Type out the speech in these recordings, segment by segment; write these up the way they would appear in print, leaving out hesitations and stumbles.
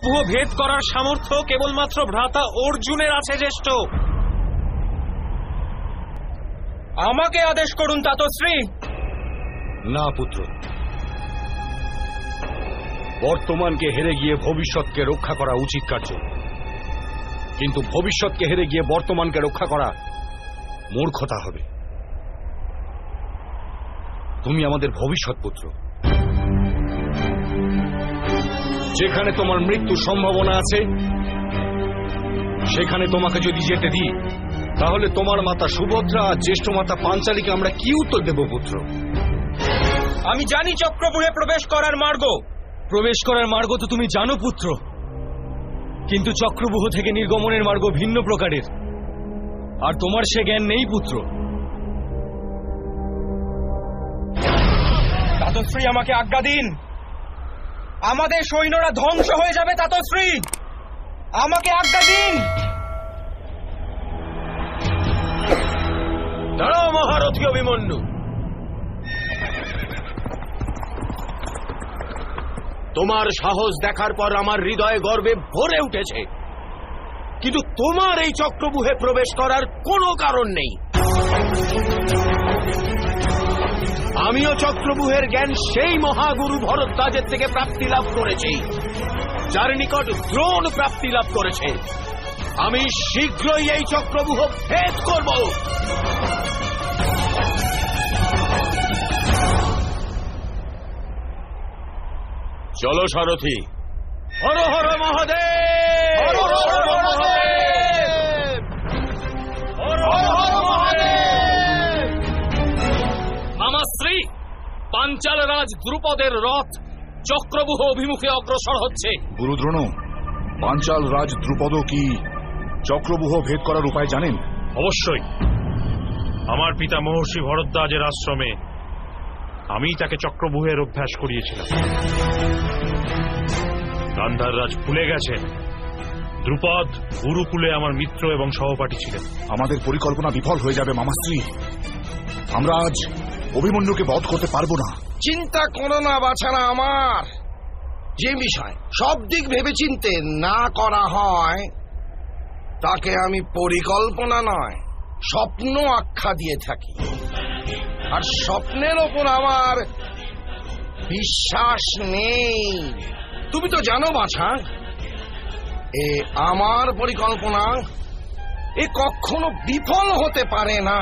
চক্রব্যূহ ভেদ করার সামর্থ্য কেবলমাত্র ভ্রাতা অর্জুনের আছে জ্যেষ্ঠ। আমাকে আদেশ করুন তাতশ্রী। না পুত্র, বর্তমানকে হেরে গিয়ে ভবিষ্যৎকে রক্ষা করা উচিত কার্য, কিন্তু ভবিষ্যৎকে হেরে গিয়ে বর্তমানকে রক্ষা করা মূর্খতা হবে। তুমি আমাদের ভবিষ্যৎ পুত্র। যেখানে তোমার মৃত্যুর সম্ভাবনা আছে সেখানে তোমাকে যদি যেতে দিই, তাহলে তোমার মাতা সুভদ্রা আর জ্যেষ্ঠ মাতা পাঞ্চালীকে আমরা কি উত্তর দেব পুত্র? আমি জানি চক্রব্যূহে প্রবেশ করার মার্গ। প্রবেশ করার মার্গ তো তুমি জানো পুত্র, কিন্তু চক্রব্যূহ থেকে নির্গমনের মার্গ ভিন্ন প্রকারের, আর তোমার সে জ্ঞান নেই পুত্র। তাতশ্রী, আমাকে আজ্ঞা দিন। আমাদের সৈন্যরা ধ্বংস হয়ে যাবে তাতশ্রী, আমাকে আজ্ঞা দিন। দাঁড়াও মহারথী অভিমন্যু, তোমার সাহস দেখার পর আমার হৃদয়ে গর্বে ভরে উঠেছে, কিন্তু তোমার এই চক্রব্যূহে প্রবেশ করার কোনো কারণ নেই। আমিও চক্রব্যূহের জ্ঞান সেই মহাগুরু ভরদ্বাজের থেকে প্রাপ্তি লাভ করেছি, যার নিকট দ্রোণ প্রাপ্তি লাভ করেছে। আমি শীঘ্রই এই চক্রব্যূহ ভেদ করব। চলো সারথি। হর হর মহাদেব, হর হর মহাদেব, হর হর মহাদেব। মামাশ্রী, পাঞ্চাল রাজ দ্রুপদের রথ চক্রব্যূহ অভিমুখে অগ্রসর হচ্ছে। গুরুদ্রোণ, পাঞ্চাল রাজ দ্রুপদ কি চক্রব্যূহ ভেদ করার উপায় জানেন? অবশ্যই। আমার পিতা মহর্ষি ভরদ্বাজের আশ্রমে আমি তাকে চক্রব্যূহের অভ্যাস করিয়েছিলাম। গান্ধার রাজ ভুলে গেছেন দ্রুপদ গুরুকুলে আমার মিত্র এবং সহপাঠী ছিলেন। আমাদের পরিকল্পনা বিফল হয়ে যাবে মামাশ্রী। আমরা আজ অভিমন্যুকে বধ করতে পারবো না। চিন্তা করো না বাছারা আমার। যে বিষয় সব দিক ভেবেচিন্তে না করা হয় তাকে আমি পরিকল্পনা নয় স্বপ্ন আখ্যা দিয়ে থাকি, আর স্বপ্নের ওপর আমার বিশ্বাস নেই। তুমি তো জানো বাছা, এ আমার পরিকল্পনা এ কখনো বিফল হতে পারে না।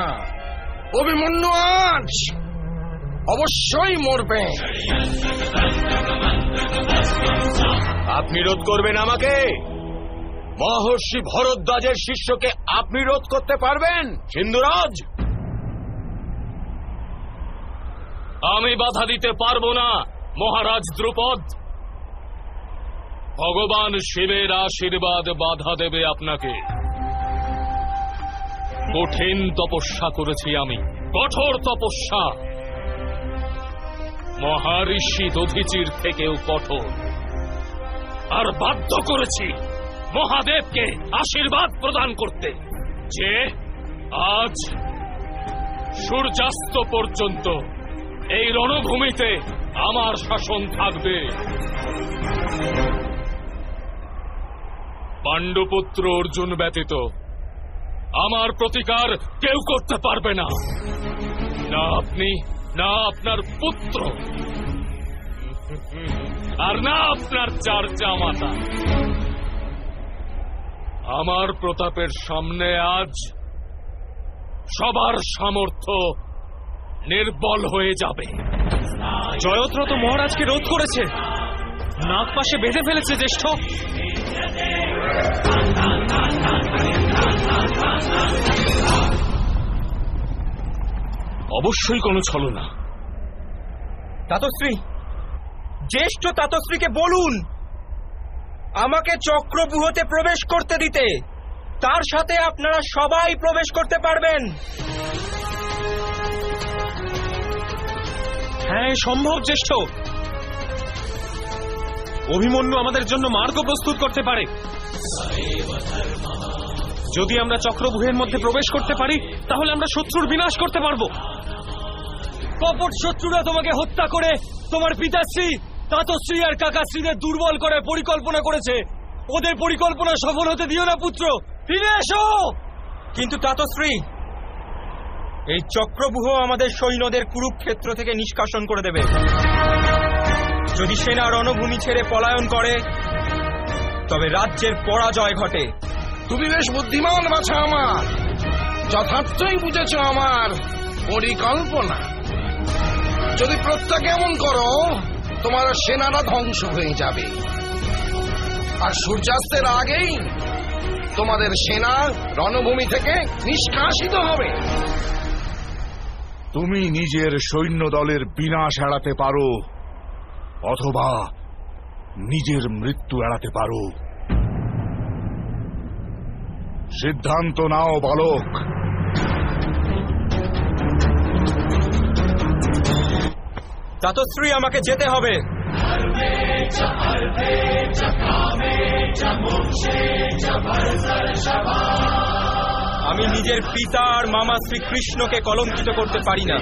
অভিমন্যু আজ অবশ্যই মরবে। আপনি রোধ করবেন আমাকে? মহর্ষি ভরদ্বাজের শিষ্যকে আপনি রোধ করতে পারবেন সিন্ধুরাজ? আমি বাধা দিতে পারবো না মহারাজ দ্রুপদ। ভগবান শিবের আশীর্বাদ বাধা দেবে আপনাকে। কঠিন তপস্যা করেছি আমি, কঠোর তপস্যা, মহারিষি দধিচির থেকেও কঠোর, আর বাধ্য করেছি মহাদেবকে আশীর্বাদ প্রদান করতে যে আজ সূর্যাস্ত পর্যন্ত এই রণভূমিতে আমার শাসন থাকবে। পাণ্ডুপুত্র অর্জুন ব্যতীত আমার প্রতিকার কেউ করতে পারবে না, না আপনি, না আপনার পুত্র, আর না আপনার চার জামাতা। আমার প্রতাপের সামনে আজ সবার সামর্থ্য নির্বল হয়ে যাবে। জয়দ্রথ মহারাজকে রোধ করেছে, নাক পাশে বেঁধে ফেলেছে জ্যেষ্ঠ। অবশ্যই কোনো ছলনা। তাতশ্রী, জ্যেষ্ঠ তাতশ্রীকে বলুন আমাকে চক্রব্যূহতে প্রবেশ করতে দিতে। তার সাথে আপনারা সবাই প্রবেশ করতে পারবেন। হ্যাঁ, সম্ভব জ্যেষ্ঠ। অভিমন্যু আমাদের জন্য মার্গ প্রস্তুত করতে পারে। যদি আমরা চক্রব্যূহের মধ্যে প্রবেশ করতে পারি তাহলে আমরা শত্রুর বিনাশ করতে পারবো। কপট শত্রুরা তোমাকে হত্যা করে তোমার পিতাশ্রী তাতশ্রী আর কাকাশ্রীদের দুর্বল করে পরিকল্পনা করেছে। ওদের পরিকল্পনা সফল হতে দিও না পুত্র, ফিরে এসো। কিন্তু তাতশ্রী, এই চক্রব্যূহ আমাদের সৈন্যদের কুরুক্ষেত্র থেকে নিষ্কাশন করে দেবে। যদি সেনা রণভূমি ছেড়ে পলায়ন করে তবে রাজ্যের পরাজয় ঘটে। তুমি বেশ বুদ্ধিমান বাছা আমার, যথার্থই বুঝেছ আমার পরিকল্পনা। যদি প্রত্যেক এমন করো তোমার সেনারা ধ্বংস হয়ে যাবে, আর সূর্যাস্তের আগেই তোমাদের সেনা রণভূমি থেকে নিষ্কাশিত হবে। তুমি নিজের সৈন্য দলের বিনাশ এড়াতে পারো, অথবা নিজের মৃত্যু এড়াতে পারো। সিদ্ধান্ত নাও বালক। তাতশ্রী, আমাকে যেতে হবে। আমি নিজের পিতা আর মামা শ্রীকৃষ্ণকে কলঙ্কিত করতে পারি না।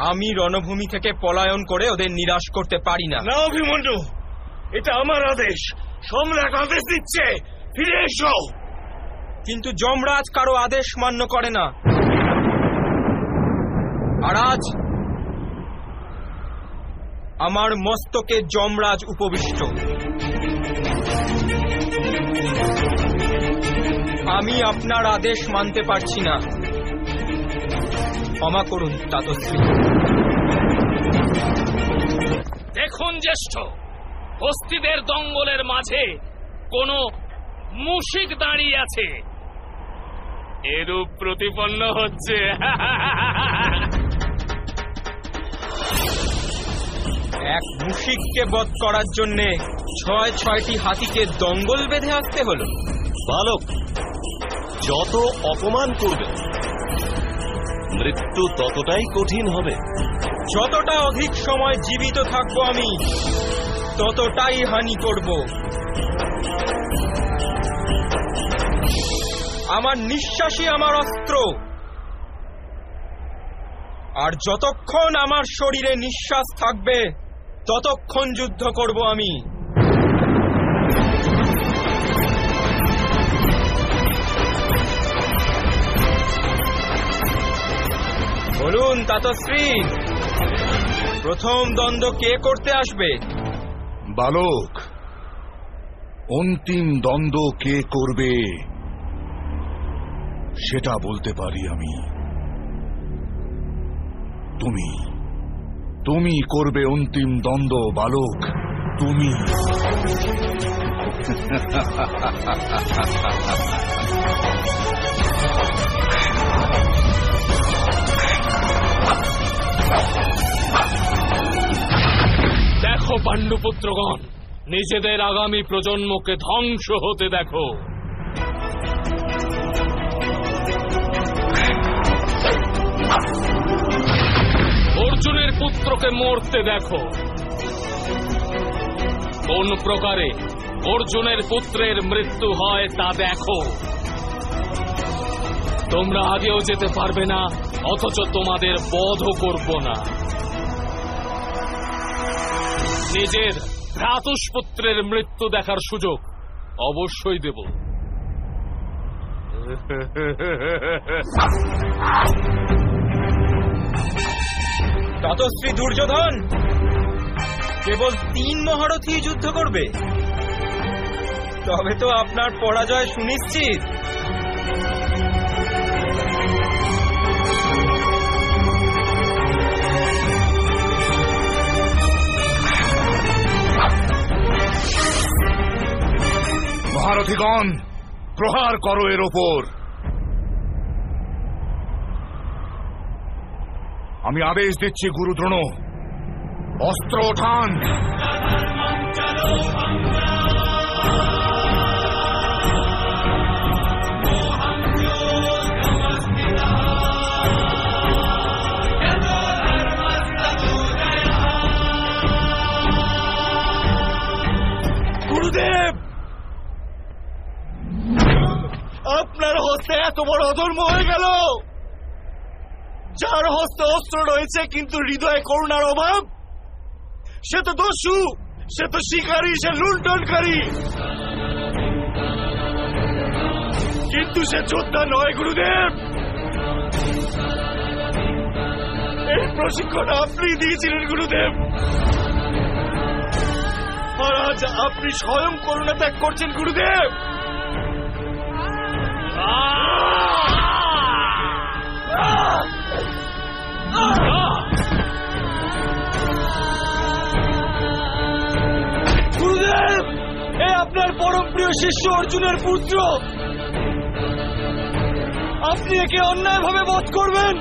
আমি রণভূমি থেকে পলায়ন করে ওদের নিরাশ করতে পারি না। না অভিমন্যু, এটা আমার আদেশ, সম্রাট আদেশ দিচ্ছে, ফিরে এসো। কিন্তু যমরাজ কারো আদেশ মান্য করে না। আর আজ আমার মস্তকে যমরাজ উপবিষ্ট। আমি আপনার আদেশ মানতে পারছি না, ক্ষমা করুন তাতশ্রী। দেখুন জ্যেষ্ঠ, হস্তিদের দঙ্গলের মাঝে কোনো মুশিক দাঁড়িয়ে আছে, এরূপ প্রতিপন্ন হচ্ছে। এক মুশিককে বধ করার জন্যে ৬টি হাতিকে দঙ্গল বেঁধে আসতে হলো। বালক, যত অপমান করবে মৃত্যু ততটাই কঠিন হবে। যতটা অধিক সময় জীবিত থাকবো আমি, ততটাই হানি করব। আমার নিঃশ্বাসই আমার অস্ত্র, আর যতক্ষণ আমার শরীরে নিঃশ্বাস থাকবে ততক্ষণ যুদ্ধ করব আমি। বলুন তাতশ্রী, প্রথম দ্বন্দ্ব কে করতে আসবে? বালক, অন্তিম দ্বন্দ্ব কে করবে সেটা বলতে পারি আমি। তুমি করবে অন্তিম দ্বন্দ্ব বালক, তুমি। দেখো পাণ্ডুপুত্রগণ, নিজেদের আগামী প্রজন্মকে ধ্বংস হতে দেখো। অর্জুনের পুত্রকে মরতে দেখো। কোন প্রকারে অর্জুনের পুত্রের মৃত্যু হয় তা দেখো। তোমরা আগেও যেতে পারবে না, অথচ তোমাদের বধও করব না। নিজের ভ্রাতুষ্পুত্রের মৃত্যু দেখার সুযোগ অবশ্যই দেব। তাতশ্রী দুর্যোধন কেবল 3 মহারথী যুদ্ধ করবে, তবে তো আপনার পরাজয় সুনিশ্চিত। মহারথীগণ, প্রহার করো এর ওপর। আমি আদেশ দিচ্ছি গুরুদ্রোণ, অস্ত্র ওঠান। গুরুদেব, আপনার হস্তে এত বড় অধর্ম হয়ে গেল। যার হস্তে অস্ত্র রয়েছে কিন্তু হৃদয়ে করুণার অভাব, সে তো দস্যু, সে তো শিকারী, সে লুণ্ঠনকারী, কিন্তু সে যোদ্ধা নয় গুরুদেব। এই প্রশিক্ষণ আপনি দিয়েছিলেন গুরুদেব, আর আজ আপনি স্বয়ং করুণা ত্যাগ করছেন গুরুদেব। গুরুদেব, এ আপনার পরম প্রিয় শিষ্য অর্জুনের পুত্র, আপনি একে অন্যায়ভাবে বধ করবেন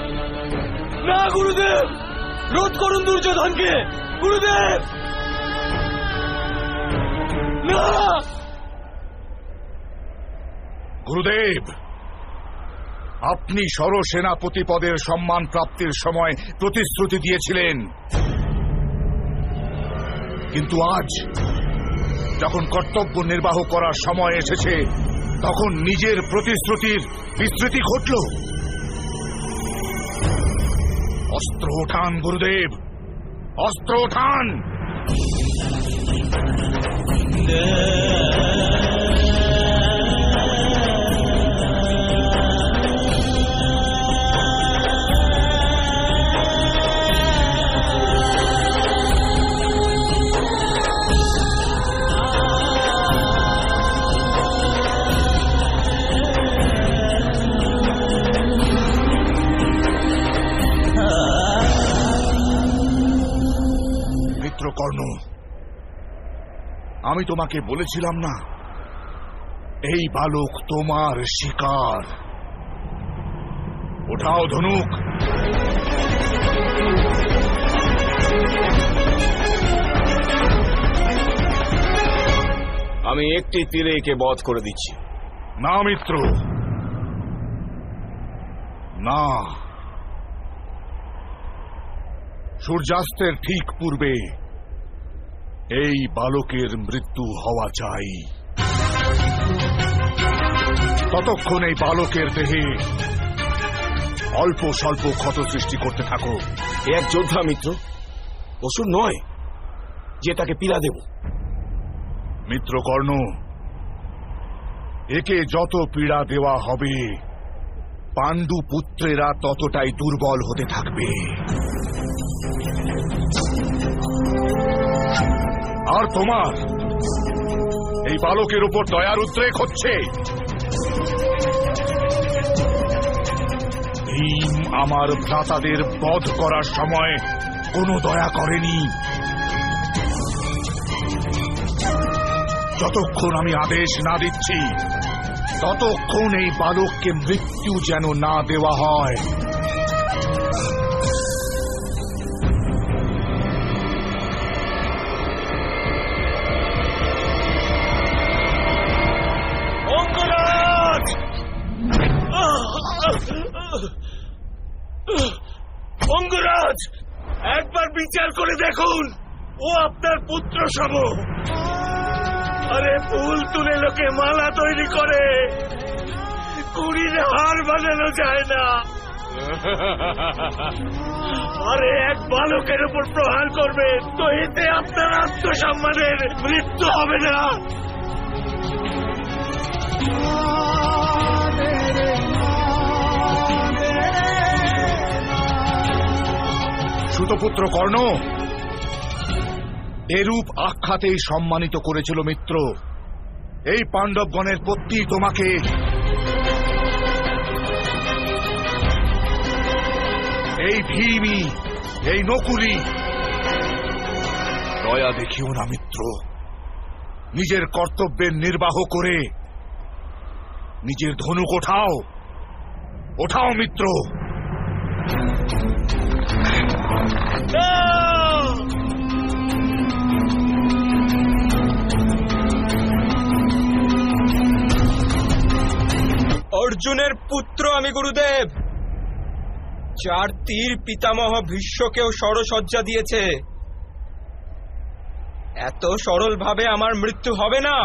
না গুরুদেব। রোধ করুন দুর্যোধনকে গুরুদেব। না গুরুদেব, আপনি সরসেনাপতি পদের সম্মান প্রাপ্তির সময় প্রতিশ্রুতি দিয়েছিলেন, কিন্তু আজ যখন কর্তব্য নির্বাহ করার সময় এসেছে তখন নিজের প্রতিশ্রুতির বিস্মৃতি ঘটল। অস্ত্র ওঠান গুরুদেব, অস্ত্র ওঠান। কর্ণ, আমি তোমাকে বলেছিলাম না এই বালক তোমার শিকার। ওঠাও ধনুক। আমি একটি তীরে একে বধ করে দিচ্ছি। না মিত্র, না। সূর্যাস্তের ঠিক পূর্বে এই বালকের মৃত্যু হওয়া চাই। ততক্ষণ এই বালকের দেহে অল্প স্বল্প ক্ষত সৃষ্টি করতে থাকো। এ এক যোদ্ধা মিত্র, অসুর নয় যে তাকে পীড়া দেব। মিত্র কর্ণ, একে যত পীড়া দেওয়া হবে পাণ্ডু পুত্রেরা ততটাই দুর্বল হতে থাকবে। আর তোমার এই বালকের উপর দয়ার উদ্রেক হচ্ছে। ভীম আমার ভ্রাতাদের বধ করার সময় কোনো দয়া করেনি। যতক্ষণ আমি আদেশ না দিচ্ছি ততক্ষণ এই বালককে মৃত্যু যেন না দেওয়া হয়। অঙ্গরাজ, একবার বিচার করে দেখুন, ও আপনার পুত্র সম। আরে ফুল তুলে লোকে মালা তৈরি করে, কুড়ির হার বানানো যায় না। আরে এক বালকের উপর প্রহার করবে তো এতে আপনার আত্মসম্মানের মৃত্যু হবে না। সুতপুত্র কর্ণ, এরূপ আখ্যাতেই সম্মানিত করেছিল মিত্র। এই পাণ্ডবগণের প্রত্যেক তোমাকে এই ভীমি, এই নকুলি, দয়া দেখিও না মিত্র। নিজের কর্তব্যের নির্বাহ করে নিজের ধনুক ওঠাও, ওঠাও মিত্র। অর্জুনের পুত্র আমি গুরুদেব, যার তীর পিতামহ ভীষ্মকেও সরসজ্জা দিয়েছে। এত সরল ভাবে আমার মৃত্যু হবে না।